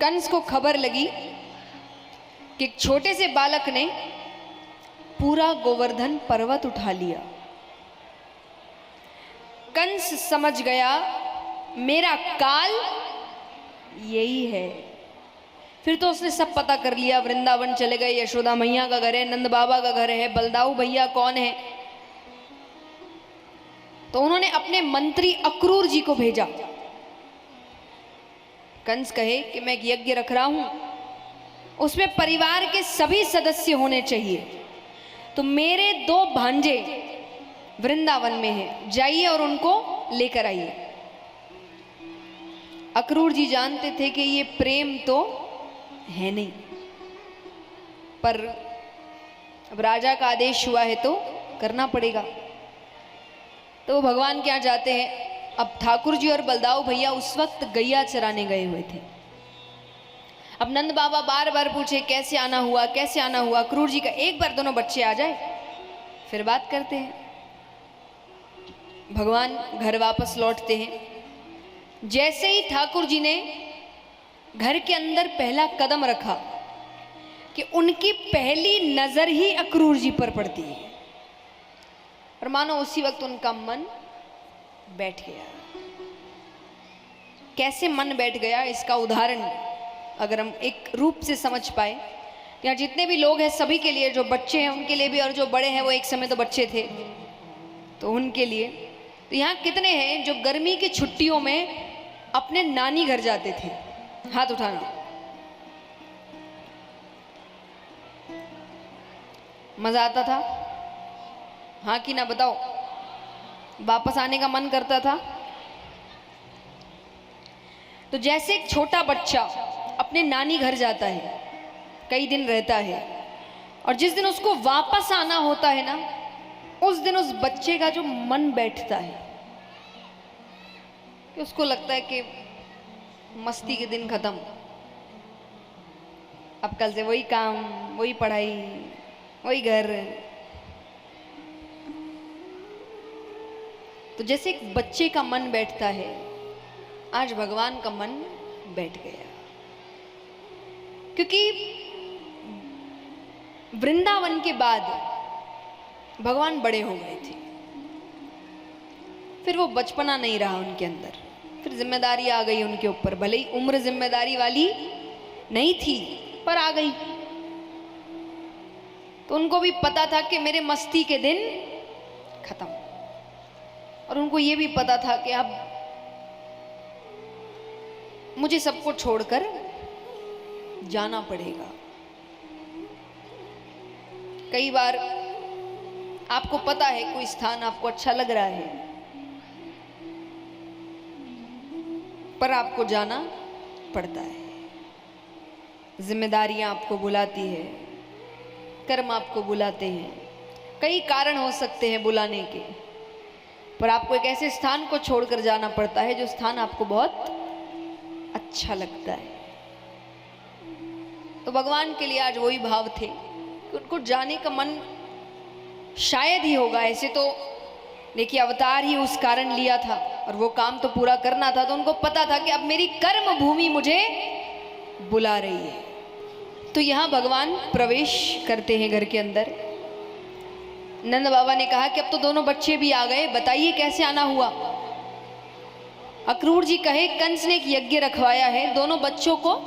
कंस को खबर लगी कि एक छोटे से बालक ने पूरा गोवर्धन पर्वत उठा लिया। कंस समझ गया मेरा काल यही है। फिर तो उसने सब पता कर लिया, वृंदावन चले गए, यशोदा मैया का घर है, नंद बाबा का घर है, बलदाऊ भैया कौन है। तो उन्होंने अपने मंत्री अक्रूर जी को भेजा। कंस कहे कि मैं एक यज्ञ रख रहा हूं, उसमें परिवार के सभी सदस्य होने चाहिए, तो मेरे 2 भांजे वृंदावन में हैं, जाइए और उनको लेकर आइए। अक्रूर जी जानते थे कि ये प्रेम तो है नहीं, पर अब राजा का आदेश हुआ है तो करना पड़ेगा। तो वो भगवान के यहाँ जाते हैं। अब ठाकुर जी और बलदाऊ भैया उस वक्त गैया चराने गए हुए थे। अब नंद बाबा बार बार पूछे कैसे आना हुआ, कैसे आना हुआ। अक्रूर जी का एक बार दोनों बच्चे आ जाए फिर बात करते हैं। भगवान घर वापस लौटते हैं। जैसे ही ठाकुर जी ने घर के अंदर पहला कदम रखा कि उनकी पहली नजर ही अक्रूर जी पर पड़ती है, और मानो उसी वक्त उनका मन बैठ गया। कैसे मन बैठ गया, इसका उदाहरण अगर हम एक रूप से समझ पाए, यहाँ जितने भी लोग हैं सभी के लिए, जो बच्चे हैं उनके लिए भी, और जो बड़े हैं वो एक समय तो बच्चे थे तो उनके लिए। तो यहाँ कितने हैं जो गर्मी की छुट्टियों में अपने नानी घर जाते थे? हाथ उठाना। मजा आता था? हाँ कि ना बताओ। वापस आने का मन करता था? तो जैसे एक छोटा बच्चा अपने नानी घर जाता है, कई दिन रहता है, और जिस दिन उसको वापस आना होता है ना, उस दिन उस बच्चे का जो मन बैठता है कि उसको लगता है कि मस्ती के दिन खत्म, अब कल से वही काम, वही पढ़ाई, वही घर। तो जैसे एक बच्चे का मन बैठता है, आज भगवान का मन बैठ गया, क्योंकि वृंदावन के बाद भगवान बड़े हो गए थे। फिर वो बचपना नहीं रहा उनके अंदर, फिर जिम्मेदारी आ गई उनके ऊपर। भले ही उम्र जिम्मेदारी वाली नहीं थी पर आ गई। तो उनको भी पता था कि मेरे मस्ती के दिन खत्म, और उनको ये भी पता था कि अब मुझे सबको छोड़कर जाना पड़ेगा। कई बार आपको पता है कोई स्थान आपको अच्छा लग रहा है, पर आपको जाना पड़ता है। जिम्मेदारियां आपको बुलाती है, कर्म आपको बुलाते हैं, कई कारण हो सकते हैं बुलाने के, पर आपको एक ऐसे स्थान को छोड़कर जाना पड़ता है जो स्थान आपको बहुत अच्छा लगता है। तो भगवान के लिए आज वही भाव थे कि उनको जाने का मन शायद ही होगा। ऐसे तो देखिए अवतार ही उस कारण लिया था और वो काम तो पूरा करना था, तो उनको पता था कि अब मेरी कर्म भूमि मुझे बुला रही है। तो यहाँ भगवान प्रवेश करते हैं घर के अंदर। नंद बाबा ने कहा कि अब तो दोनों बच्चे भी आ गए, बताइए कैसे आना हुआ। अक्रूर जी कहे कंस ने एक यज्ञ रखवाया है, दोनों बच्चों को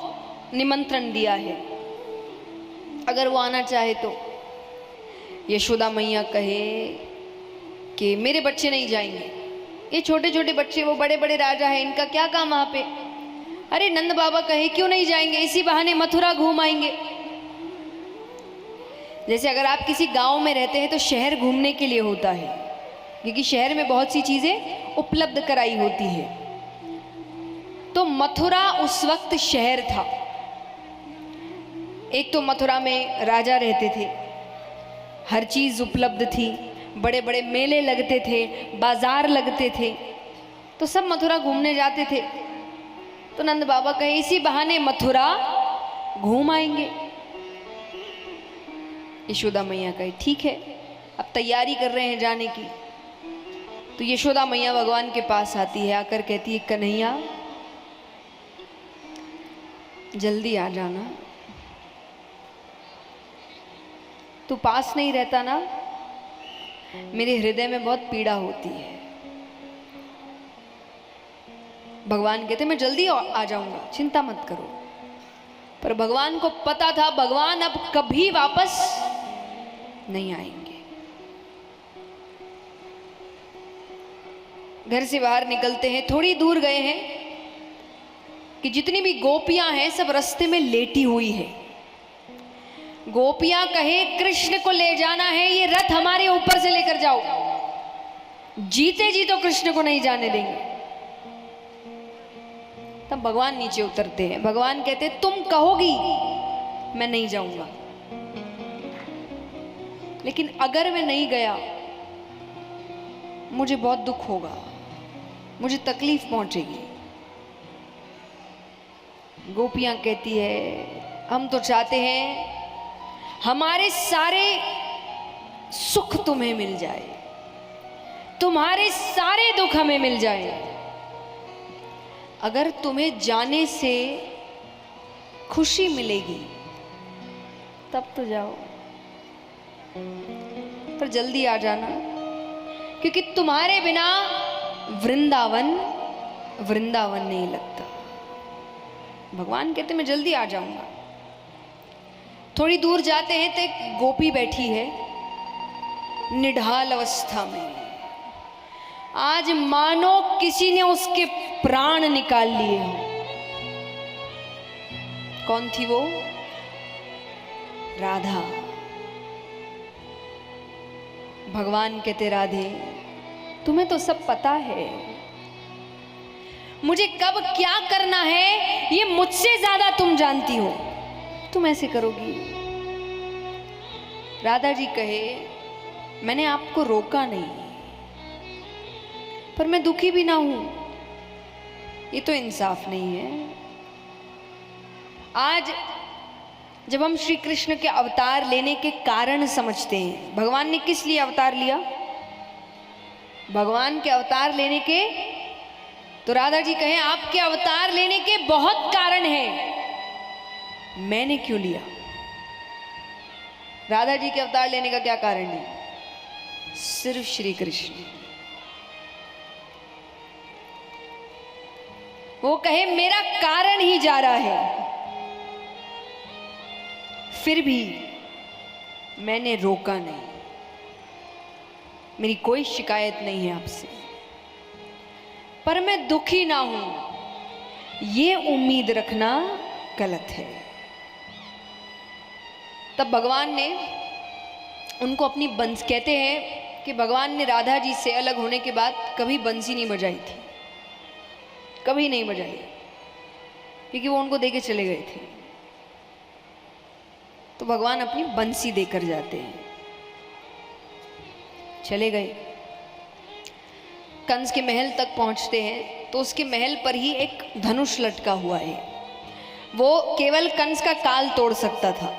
निमंत्रण दिया है, अगर वो आना चाहे तो। यशोदा मैया कहे कि मेरे बच्चे नहीं जाएंगे, ये छोटे छोटे बच्चे, वो बड़े बड़े राजा हैं, इनका क्या काम वहां पे। अरे नंद बाबा कहे क्यों नहीं जाएंगे, इसी बहाने मथुरा घूम आएंगे। जैसे अगर आप किसी गांव में रहते हैं तो शहर घूमने के लिए होता है, क्योंकि शहर में बहुत सी चीजें उपलब्ध कराई होती है। तो मथुरा उस वक्त शहर था। एक तो मथुरा में राजा रहते थे, हर चीज उपलब्ध थी, बड़े बड़े मेले लगते थे, बाजार लगते थे, तो सब मथुरा घूमने जाते थे। तो नंद बाबा कहे इसी बहाने मथुरा घूम आएंगे। यशोदा मैया कहे ठीक है, अब तैयारी कर रहे हैं जाने की। तो यशोदा मैया भगवान के पास आती है, आकर कहती है कन्हैया जल्दी आ जाना। तू पास नहीं रहता ना, मेरे हृदय में बहुत पीड़ा होती है। भगवान कहते मैं जल्दी आ जाऊंगा, चिंता मत करो। पर भगवान को पता था भगवान अब कभी वापस नहीं आएंगे। घर से बाहर निकलते हैं, थोड़ी दूर गए हैं कि जितनी भी गोपियां हैं सब रास्ते में लेटी हुई है। गोपियां कहे कृष्ण को ले जाना है, ये रथ हमारे ऊपर से लेकर जाओ। जीते जी तो कृष्ण को नहीं जाने देंगे। तब भगवान नीचे उतरते हैं। भगवान कहते तुम कहोगी मैं नहीं जाऊंगा, लेकिन अगर मैं नहीं गया मुझे बहुत दुख होगा, मुझे तकलीफ पहुंचेगी। गोपियां कहती है हम तो चाहते हैं हमारे सारे सुख तुम्हें मिल जाए, तुम्हारे सारे दुख हमें मिल जाए। अगर तुम्हें जाने से खुशी मिलेगी तब तो जाओ, पर जल्दी आ जाना, क्योंकि तुम्हारे बिना वृंदावन वृंदावन नहीं लगता। भगवान कहते मैं जल्दी आ जाऊंगा। थोड़ी दूर जाते हैं तो एक गोपी बैठी है निढाल अवस्था में, आज मानो किसी ने उसके प्राण निकाल लिए हो। कौन थी वो? राधा। भगवान कहते राधे तुम्हें तो सब पता है, मुझे कब क्या करना है ये मुझसे ज्यादा तुम जानती हो, तुम ऐसे करोगी? राधा जी कहे मैंने आपको रोका नहीं, पर मैं दुखी भी ना हूं, ये तो इंसाफ नहीं है। आज जब हम श्री कृष्ण के अवतार लेने के कारण समझते हैं, भगवान ने किस लिए अवतार लिया? भगवान के अवतार लेने के, तो राधा जी कहें आपके अवतार लेने के बहुत कारण हैं, मैंने क्यों लिया? राधा जी के अवतार लेने का क्या कारण है? सिर्फ श्री कृष्ण। वो कहे मेरा कारण ही जा रहा है, फिर भी मैंने रोका नहीं, मेरी कोई शिकायत नहीं है आपसे, पर मैं दुखी ना हूं ये उम्मीद रखना गलत है। तब भगवान ने उनको अपनी बंस, कहते हैं कि भगवान ने राधा जी से अलग होने के बाद कभी बंसी नहीं बजाई थी, कभी नहीं बजाई, क्योंकि वो उनको देके चले गए थे। तो भगवान अपनी बंसी देकर जाते हैं, चले गए। कंस के महल तक पहुंचते हैं तो उसके महल पर ही एक धनुष लटका हुआ है, वो केवल कंस का काल तोड़ सकता था।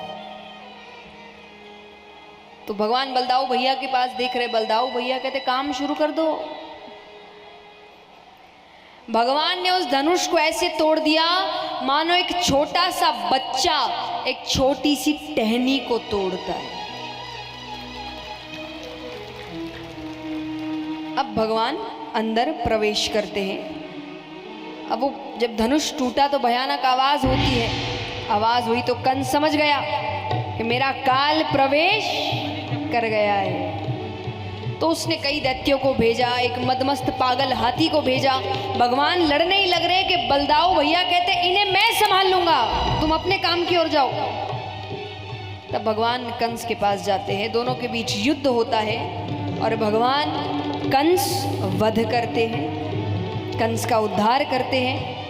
तो भगवान बलदाऊ भैया के पास देख रहे, बलदाऊ भैया कहते काम शुरू कर दो। भगवान ने उस धनुष को ऐसे तोड़ दिया मानो एक छोटा सा बच्चा एक छोटी सी टहनी को तोड़ता है। अब भगवान अंदर प्रवेश करते हैं। अब वो जब धनुष टूटा तो भयानक आवाज होती है, आवाज हुई तो कंस समझ गया कि मेरा काल प्रवेश कर गया है। तो उसने कई दैत्यों को भेजा, एक मदमस्त पागल हाथी को भेजा। भगवान लड़ने ही लग रहे कि बलदाऊ भैया कहते इन्हें मैं संभाल लूंगा, तुम अपने काम की ओर जाओ। तब भगवान कंस के पास जाते हैं, दोनों के बीच युद्ध होता है और भगवान कंस वध करते हैं, कंस का उद्धार करते हैं।